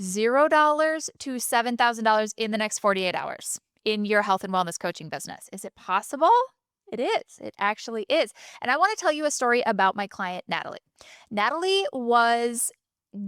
$0 to $7,000 in the next 48 hours in your health and wellness coaching business. Is it possible? It is. It actually is. And I want to tell you a story about my client, Natalie. Natalie was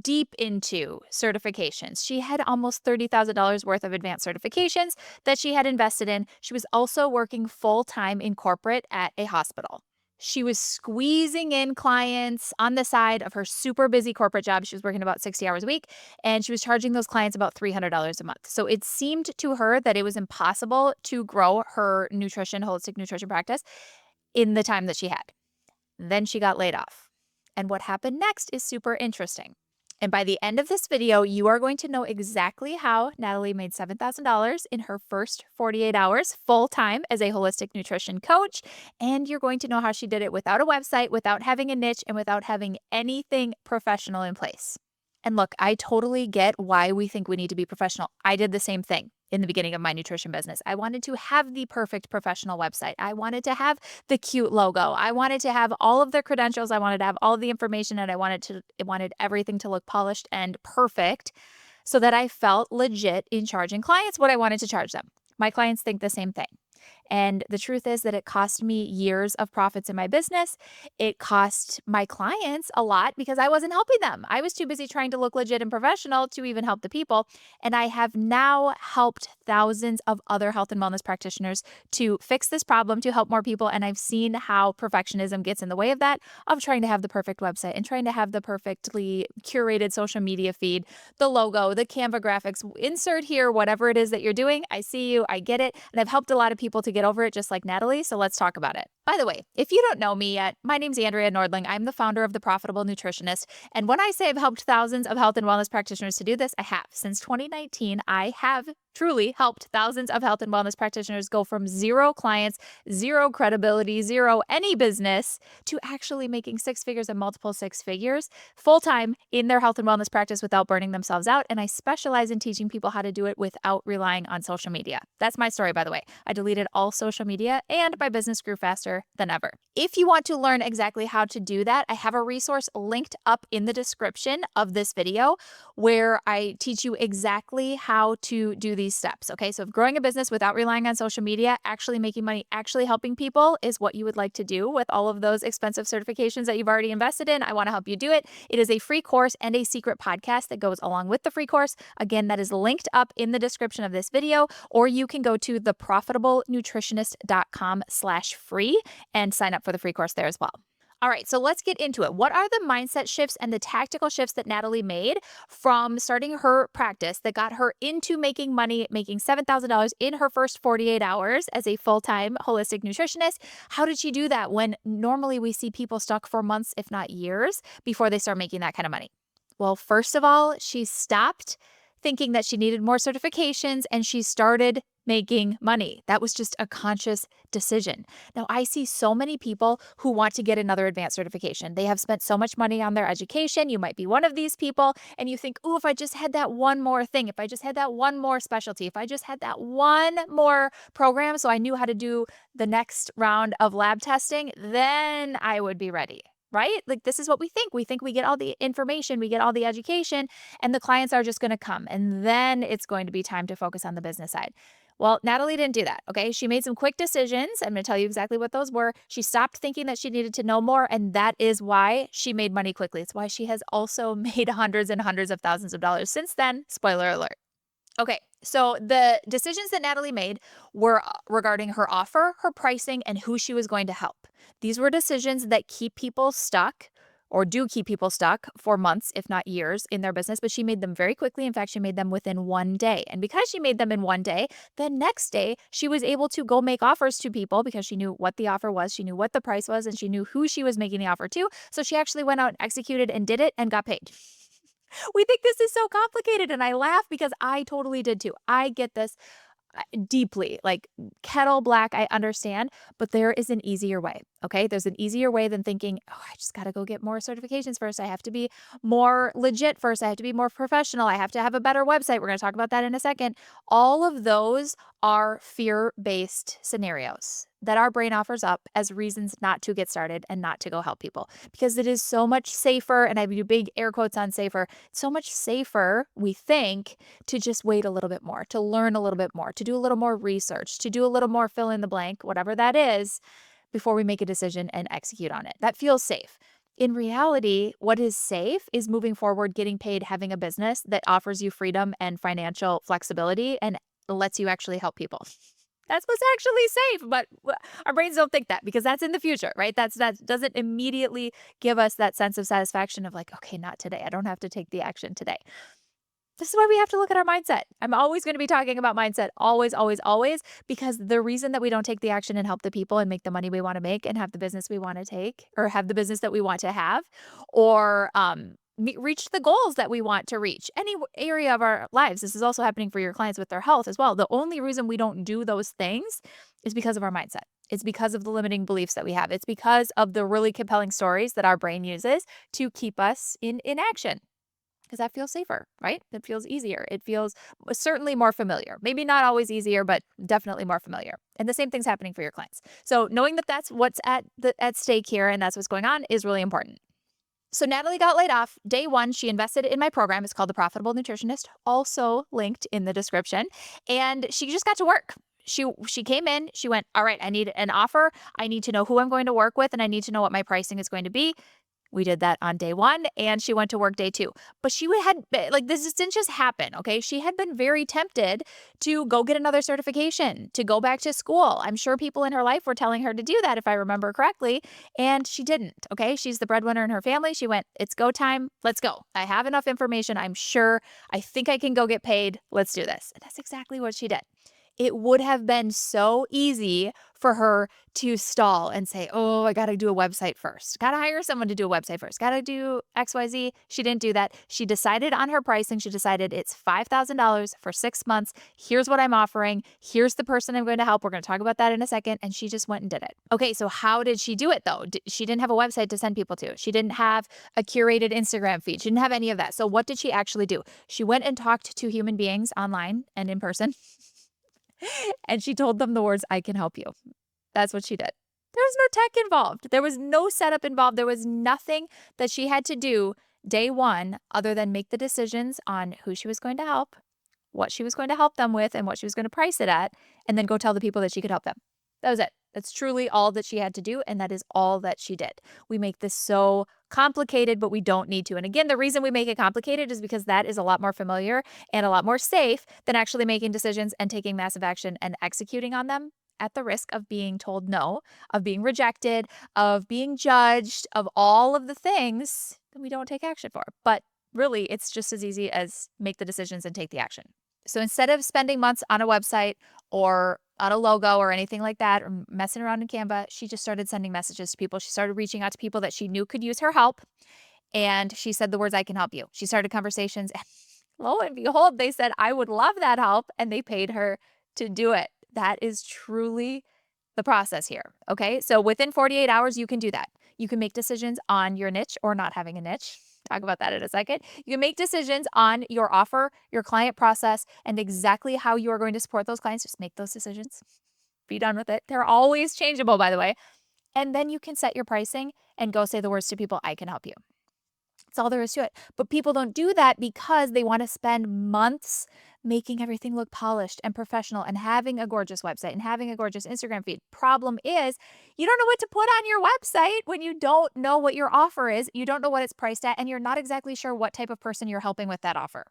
deep into certifications. She had almost $30,000 worth of advanced certifications that she had invested in. She was also working full-time in corporate at a hospital. She was squeezing in clients on the side of her super busy corporate job. She was working about 60 hours a week, and she was charging those clients about $300 a month. So it seemed to her that it was impossible to grow her holistic nutrition practice in the time that she had. Then she got laid off. And what happened next is super interesting. And by the end of this video, you are going to know exactly how Natalie made $7,000 in her first 48 hours full-time as a holistic nutrition coach. And you're going to know how she did it without a website, without having a niche, and without having anything professional in place. And look, I totally get why we think we need to be professional. I did the same thing in the beginning of my nutrition business. I wanted to have the perfect professional website. I wanted to have the cute logo. I wanted to have all of the credentials. I wanted to have all of the information, and I wanted everything to look polished and perfect so that I felt legit in charging clients what I wanted to charge them. My clients think the same thing. And the truth is that it cost me years of profits in my business. It cost my clients a lot because I wasn't helping them. I was too busy trying to look legit and professional to even help the people. And I have now helped thousands of other health and wellness practitioners to fix this problem, to help more people. And I've seen how perfectionism gets in the way of that, of trying to have the perfect website and trying to have the perfectly curated social media feed, the logo, the Canva graphics, insert here, whatever it is that you're doing. I see you, I get it. And I've helped a lot of people to get over it just like Natalie, so let's talk about it. By the way, if you don't know me yet, my name's Andrea Nordling. I'm the founder of the Profitable Nutritionist, and when I say I've helped thousands of health and wellness practitioners to do this, I have. Since 2019, I have truly helped thousands of health and wellness practitioners go from zero clients, zero credibility, zero any business, to actually making six figures and multiple six figures full-time in their health and wellness practice without burning themselves out. And I specialize in teaching people how to do it without relying on social media. That's my story, by the way. I deleted all social media and my business grew faster than ever. If you want to learn exactly how to do that, I have a resource linked up in the description of this video where I teach you exactly how to do these steps. Okay, so if growing a business without relying on social media, actually making money, actually helping people is what you would like to do with all of those expensive certifications that you've already invested in, I want to help you do it. It is a free course and a secret podcast that goes along with the free course. Again, that is linked up in the description of this video, or you can go to theprofitablenutritionist.com/free and sign up for the free course there as well. All right, so let's get into it. What are the mindset shifts and the tactical shifts that Natalie made from starting her practice that got her into making money, making $7,000 in her first 48 hours as a full-time holistic nutritionist? How did she do that when normally we see people stuck for months, if not years, before they start making that kind of money? Well, first of all, she stopped thinking that she needed more certifications and she started making money. That was just a conscious decision. Now, I see so many people who want to get another advanced certification. They have spent so much money on their education. You might be one of these people, and you think, oh, if I just had that one more thing, if I just had that one more specialty, if I just had that one more program so I knew how to do the next round of lab testing, then I would be ready. Right? Like, this is what we think. We think we get all the information, we get all the education, and the clients are just going to come. And then it's going to be time to focus on the business side. Well, Natalie didn't do that. Okay. She made some quick decisions. I'm going to tell you exactly what those were. She stopped thinking that she needed to know more. And that is why she made money quickly. It's why she has also made hundreds and hundreds of thousands of dollars since then. Spoiler alert. Okay, so the decisions that Natalie made were regarding her offer, her pricing, and who she was going to help. These were decisions that keep people stuck, or do keep people stuck for months, if not years, in their business, but she made them very quickly. In fact, she made them within one day. And because she made them in one day, the next day, she was able to go make offers to people because she knew what the offer was, she knew what the price was, and she knew who she was making the offer to. So she actually went out and executed and did it and got paid. We think this is so complicated, and I laugh because I totally did too. I get this deeply, like kettle black, I understand, but there is an easier way. Okay. There's an easier way than thinking, oh, I just got to go get more certifications first. I have to be more legit first. I have to be more professional. I have to have a better website. We're going to talk about that in a second. All of those are fear-based scenarios that our brain offers up as reasons not to get started and not to go help people because it is so much safer. And I do big air quotes on safer. So much safer, we think, to just wait a little bit more, to learn a little bit more, to do a little more research, to do a little more fill in the blank, whatever that is, before we make a decision and execute on it. That feels safe. In reality, what is safe is moving forward, getting paid, having a business that offers you freedom and financial flexibility and lets you actually help people. That's what's actually safe, but our brains don't think that because that's in the future, right? That doesn't immediately give us that sense of satisfaction of like, okay, not today. I don't have to take the action today. This is why we have to look at our mindset. I'm always going to be talking about mindset, always, always, always, because the reason that we don't take the action and help the people and make the money we want to make and have the business we want to take or have the business that we want to have or reach the goals that we want to reach, any area of our lives. This is also happening for your clients with their health as well. The only reason we don't do those things is because of our mindset. It's because of the limiting beliefs that we have. It's because of the really compelling stories that our brain uses to keep us in inaction. Because that feels safer, right? It feels easier. It feels certainly more familiar. Maybe not always easier, but definitely more familiar. And the same thing's happening for your clients. So knowing that that's what's at stake here and that's what's going on is really important. So Natalie got laid off. Day one, she invested in my program. It's called the Profitable Nutritionist, also linked in the description. And she just got to work. She came in, she went, all right, I need an offer. I need to know who I'm going to work with and I need to know what my pricing is going to be. We did that on day one and she went to work day two. But she had, like, this didn't just happen, okay? She had been very tempted to go get another certification, to go back to school. I'm sure people in her life were telling her to do that, if I remember correctly, and she didn't, okay? She's the breadwinner in her family. She went, it's go time. Let's go. I have enough information. I'm sure. I think I can go get paid. Let's do this. And that's exactly what she did. It would have been so easy for her to stall and say, oh, I got to do a website first. Got to hire someone to do a website first. Got to do XYZ. She didn't do that. She decided on her pricing. She decided it's $5,000 for 6 months. Here's what I'm offering. Here's the person I'm going to help. We're going to talk about that in a second. And she just went and did it. Okay, so how did she do it though? She didn't have a website to send people to. She didn't have a curated Instagram feed. She didn't have any of that. So what did she actually do? She went and talked to human beings online and in person. And she told them the words, I can help you. That's what she did. There was no tech involved. There was no setup involved. There was nothing that she had to do day one other than make the decisions on who she was going to help, what she was going to help them with, and what she was going to price it at, and then go tell the people that she could help them. That was it. That's truly all that she had to do, and that is all that she did. We make this so complicated, but we don't need to. And again, the reason we make it complicated is because that is a lot more familiar and a lot more safe than actually making decisions and taking massive action and executing on them at the risk of being told no, of being rejected, of being judged, of all of the things that we don't take action for. But really, it's just as easy as make the decisions and take the action. So instead of spending months on a website or on a logo or anything like that, or messing around in Canva, she just started sending messages to people. She started reaching out to people that she knew could use her help. And she said the words, I can help you. She started conversations. And lo and behold, they said, I would love that help. And they paid her to do it. That is truly the process here. Okay. So within 48 hours, you can do that. You can make decisions on your niche or not having a niche. Talk about that in a second. You can make decisions on your offer, your client process, and exactly how you are going to support those clients. Just make those decisions. Be done with it. They're always changeable, by the way. And then you can set your pricing and go say the words to people, I can help you. That's all there is to it. But people don't do that because they want to spend months making everything look polished and professional and having a gorgeous website and having a gorgeous Instagram feed. Problem is, you don't know what to put on your website when you don't know what your offer is. You don't know what it's priced at, and you're not exactly sure what type of person you're helping with that offer.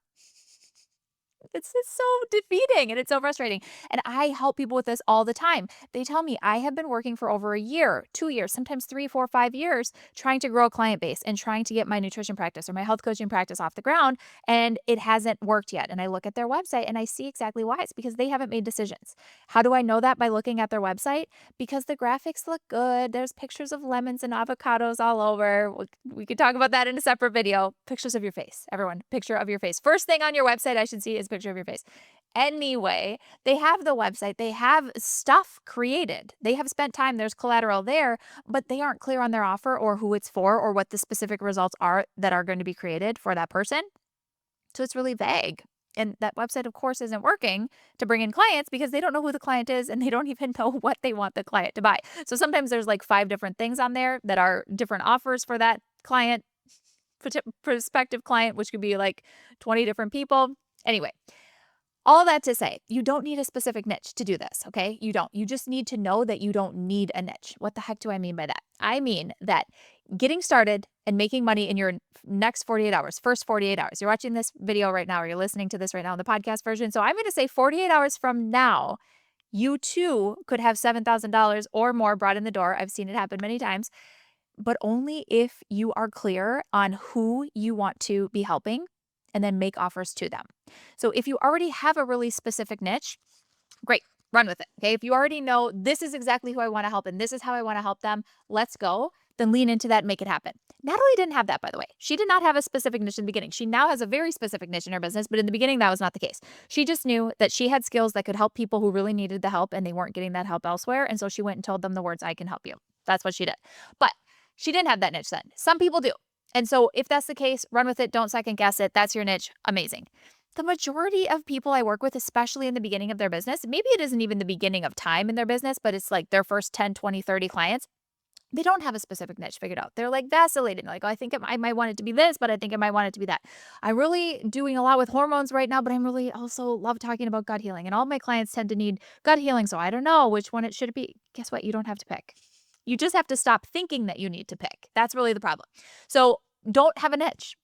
It's so defeating and it's so frustrating. And I help people with this all the time. They tell me I have been working for over a year, 2 years, sometimes 3, 4, 5 years, trying to grow a client base and trying to get my nutrition practice or my health coaching practice off the ground. And it hasn't worked yet. And I look at their website and I see exactly why. It's because they haven't made decisions. How do I know that? By looking at their website? Because the graphics look good. There's pictures of lemons and avocados all over. We could talk about that in a separate video. Pictures of your face. Everyone, picture of your face. First thing on your website I should see is picture of your face. anyway. They have the website, they have stuff created, they have spent time, there's collateral there, but they aren't clear on their offer or who it's for or what the specific results are that are going to be created for that person. So it's really vague. And that website, of course, isn't working to bring in clients because they don't know who the client is and they don't even know what they want the client to buy. So sometimes there's like 5 different things on there that are different offers for that client, prospective client, which could be like 20 different people. Anyway, all that to say, you don't need a specific niche to do this, okay? You don't. You just need to know that you don't need a niche. What the heck do I mean by that? I mean that getting started and making money in your next 48 hours, first 48 hours. You're watching this video right now or you're listening to this right now in the podcast version. So I'm going to say 48 hours from now, you too could have $7,000 or more brought in the door. I've seen it happen many times, but only if you are clear on who you want to be helping and then make offers to them. So if you already have a really specific niche, great, run with it. Okay. If you already know this is exactly who I want to help and this is how I want to help them, let's go, then lean into that and make it happen. Natalie didn't have that, by the way. She did not have a specific niche in the beginning. She now has a very specific niche in her business, but in the beginning, that was not the case. She just knew that she had skills that could help people who really needed the help and they weren't getting that help elsewhere. And so she went and told them the words, I can help you. That's what she did. But she didn't have that niche then. Some people do. And so if that's the case, run with it. Don't second guess it. That's your niche. Amazing. The majority of people I work with, especially in the beginning of their business, maybe it isn't even the beginning of time in their business, but it's like their first 10, 20, 30 clients. They don't have a specific niche figured out. They're like vacillating. Like, oh, I think I might want it to be this, but I think I might want it to be that. I'm really doing a lot with hormones right now, but I'm really also love talking about gut healing. And all my clients tend to need gut healing. So I don't know which one it should be. Guess what? You don't have to pick. You just have to stop thinking that you need to pick. That's really the problem. So don't have a niche.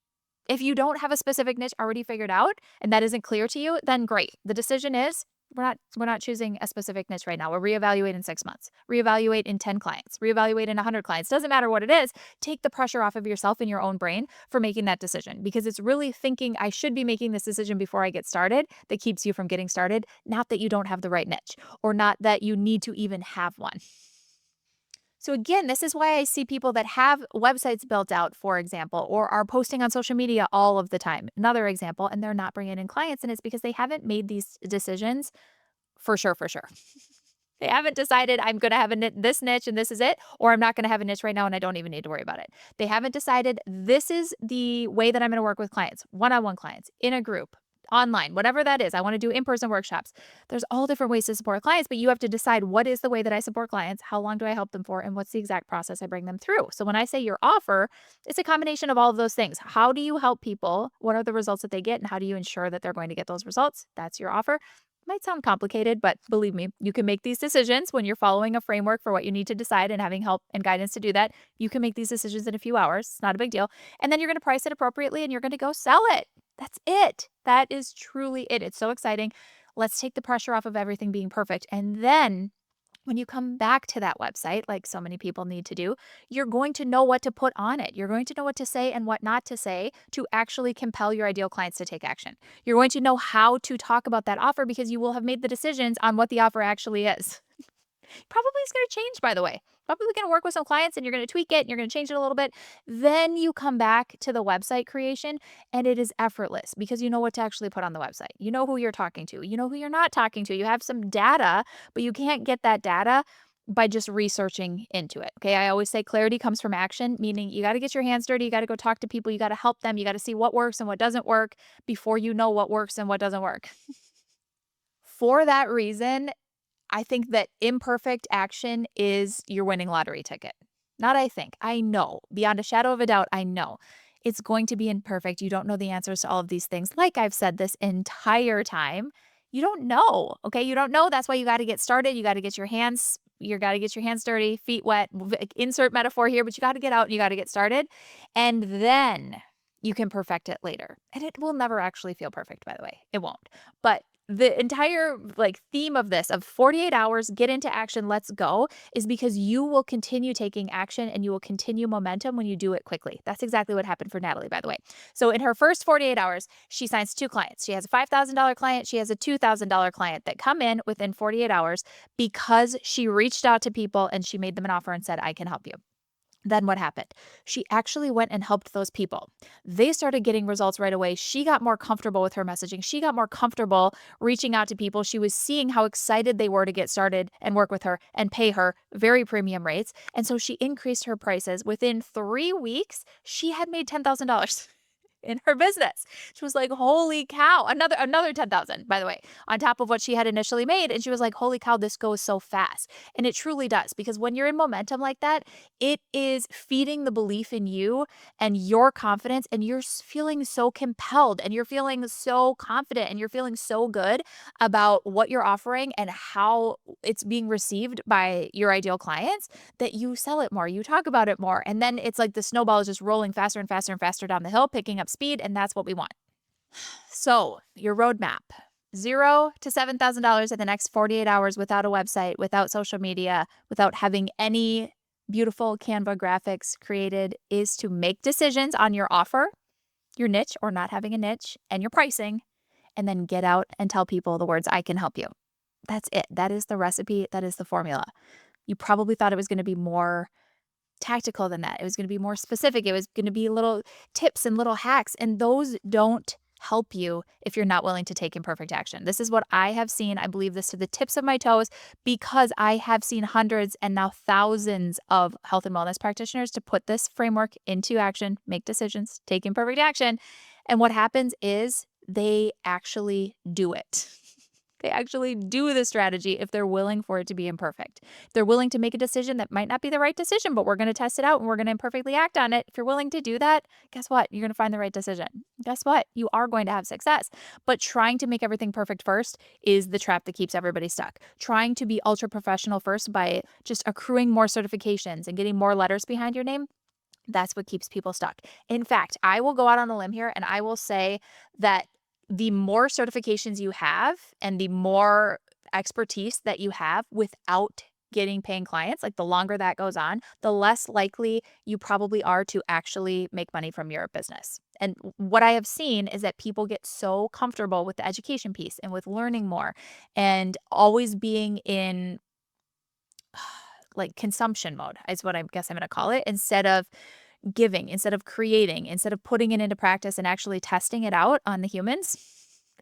If you don't have a specific niche already figured out and that isn't clear to you, then great. The decision is we're not choosing a specific niche right now. We'll reevaluate in 6 months, reevaluate in 10 clients, reevaluate in 100 clients. Doesn't matter what it is. Take the pressure off of yourself and your own brain for making that decision because it's really thinking I should be making this decision before I get started that keeps you from getting started. Not that you don't have the right niche or not that you need to even have one. So again, this is why I see people that have websites built out, for example, or are posting on social media all of the time. Another example, and they're not bringing in clients, and it's because they haven't made these decisions for sure. They haven't decided I'm going to have this niche and this is it, or I'm not going to have a niche right now and I don't even need to worry about it. They haven't decided this is the way that I'm going to work with clients, one-on-one clients, in a group, online, whatever that is. I want to do in-person workshops. There's all different ways to support clients, but you have to decide what is the way that I support clients, how long do I help them for, and what's the exact process I bring them through. So when I say your offer, it's a combination of all of those things. How do you help people? What are the results that they get? And how do you ensure that they're going to get those results? That's your offer. Might sound complicated, but believe me, you can make these decisions when you're following a framework for what you need to decide and having help and guidance to do that. You can make these decisions in a few hours. It's not a big deal. And then you're going to price it appropriately and you're going to go sell it. That's it. That is truly it. It's so exciting. Let's take the pressure off of everything being perfect. And then when you come back to that website, like so many people need to do, you're going to know what to put on it. You're going to know what to say and what not to say to actually compel your ideal clients to take action. You're going to know how to talk about that offer because you will have made the decisions on what the offer actually is. Probably is going to change, by the way. Probably going to work with some clients and you're going to tweak it and you're going to change it a little bit. Then you come back to the website creation and it is effortless because you know what to actually put on the website. You know who you're talking to. You know who you're not talking to. You have some data, but you can't get that data by just researching into it. Okay. I always say clarity comes from action, meaning you got to get your hands dirty. You got to go talk to people. You got to help them. You got to see what works and what doesn't work before you know what works and what doesn't work. For that reason, I think that imperfect action is your winning lottery ticket. Not I think, I know. Beyond a shadow of a doubt, I know. It's going to be imperfect. You don't know the answers to all of these things. Like I've said this entire time, you don't know, okay? You don't know. That's why you got to get started. You got to get your hands dirty, feet wet, insert metaphor here, but you got to get out and you got to get started. And then you can perfect it later. And it will never actually feel perfect, by the way. It won't. But the entire theme of this, of 48 hours, get into action, let's go, is because you will continue taking action and you will continue momentum when you do it quickly. That's exactly what happened for Natalie, by the way. So in her first 48 hours, she signs 2 clients. She has a $5,000 client. She has a $2,000 client that come in within 48 hours because she reached out to people and she made them an offer and said, I can help you. Then what happened? She actually went and helped those people. They started getting results right away. She got more comfortable with her messaging. She got more comfortable reaching out to people. She was seeing how excited they were to get started and work with her and pay her very premium rates. And so she increased her prices. Within 3 weeks, she had made $10,000 in her business. She was like, "Holy cow." Another 10,000, by the way, on top of what she had initially made. And she was like, "Holy cow, this goes so fast." And it truly does, because when you're in momentum like that, it is feeding the belief in you and your confidence, and you're feeling so compelled, and you're feeling so confident, and you're feeling so good about what you're offering and how it's being received by your ideal clients, that you sell it more, you talk about it more. And then it's like the snowball is just rolling faster and faster and faster down the hill, picking up speed. And that's what we want. So, your roadmap: $0 to $7,000 in the next 48 hours without a website, without social media, without having any beautiful Canva graphics created, is to make decisions on your offer, your niche or not having a niche, and your pricing, and then get out and tell people the words, "I can help you." That's it. That is the recipe. That is the formula. You probably thought it was going to be more tactical than that. It was going to be more specific. It was going to be little tips and little hacks, and those don't help you if you're not willing to take imperfect action. This is what I have seen. I believe this to the tips of my toes, because I have seen hundreds and now thousands of health and wellness practitioners to put this framework into action, make decisions, take imperfect action. And what happens is they actually do it. They actually do the strategy if they're willing for it to be imperfect. If they're willing to make a decision that might not be the right decision, but we're going to test it out and we're going to imperfectly act on it. If you're willing to do that, guess what? You're going to find the right decision. Guess what? You are going to have success. But trying to make everything perfect first is the trap that keeps everybody stuck. Trying to be ultra professional first by just accruing more certifications and getting more letters behind your name, that's what keeps people stuck. In fact, I will go out on a limb here and I will say that the more certifications you have and the more expertise that you have without getting paying clients, like the longer that goes on, the less likely you probably are to actually make money from your business. And what I have seen is that people get so comfortable with the education piece and with learning more and always being in like consumption mode is what I guess I'm going to call it, instead of giving, instead of creating, instead of putting it into practice and actually testing it out on the humans.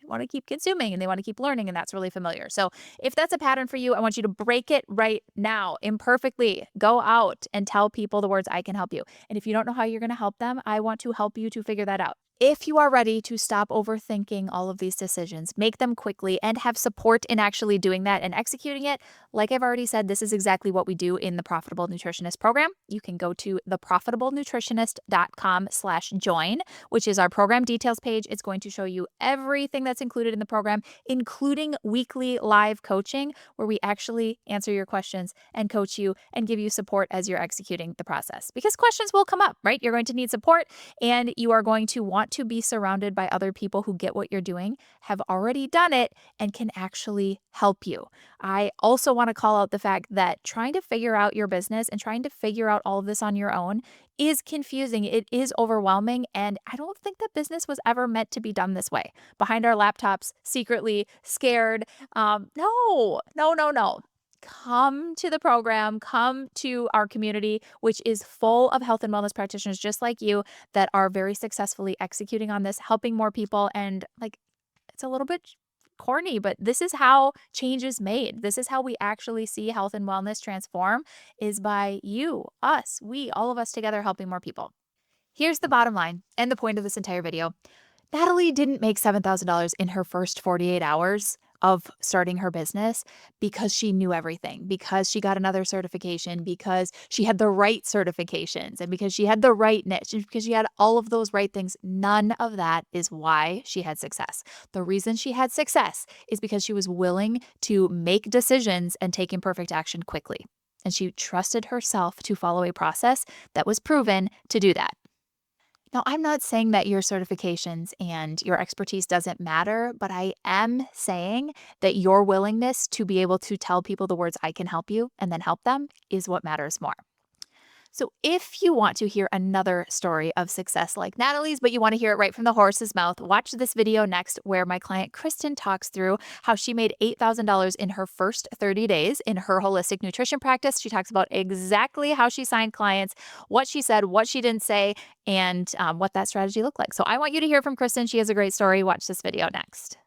They want to keep consuming and they want to keep learning, and that's really familiar. So if that's a pattern for you, I want you to break it right now, imperfectly. Go out and tell people the words, "I can help you." And if you don't know how you're going to help them, I want to help you to figure that out. If you are ready to stop overthinking all of these decisions, make them quickly, and have support in actually doing that and executing it, like I've already said, this is exactly what we do in the Profitable Nutritionist program. You can go to theprofitablenutritionist.com/join, which is our program details page. It's going to show you everything that's included in the program, including weekly live coaching, where we actually answer your questions and coach you and give you support as you're executing the process. Because questions will come up, right? You're going to need support, and you are going to want to be surrounded by other people who get what you're doing, have already done it, and can actually help you. I also want to call out the fact that trying to figure out your business and trying to figure out all of this on your own is confusing. It is overwhelming. And I don't think that business was ever meant to be done this way, behind our laptops, secretly, scared. No, no, no, no. Come to the program, come to our community, which is full of health and wellness practitioners just like you that are very successfully executing on this, helping more people. And like, it's a little bit corny, but this is how change is made. This is how we actually see health and wellness transform, is by you, us, we, all of us together helping more people. Here's the bottom line and the point of this entire video. Natalie didn't make $7,000 in her first 48 hours of starting her business because she knew everything, because she got another certification, because she had the right certifications, and because she had the right niche, and because she had all of those right things. None of that is why she had success. The reason she had success is because she was willing to make decisions and take imperfect action quickly. And she trusted herself to follow a process that was proven to do that. Now, I'm not saying that your certifications and your expertise doesn't matter, but I am saying that your willingness to be able to tell people the words, "I can help you," and then help them, is what matters more. So, if you want to hear another story of success like Natalie's, but you want to hear it right from the horse's mouth, watch this video next where my client Kristen talks through how she made $8,000 in her first 30 days in her holistic nutrition practice. She talks about exactly how she signed clients, what she said, what she didn't say, and what that strategy looked like. So, I want you to hear from Kristen. She has a great story. Watch this video next.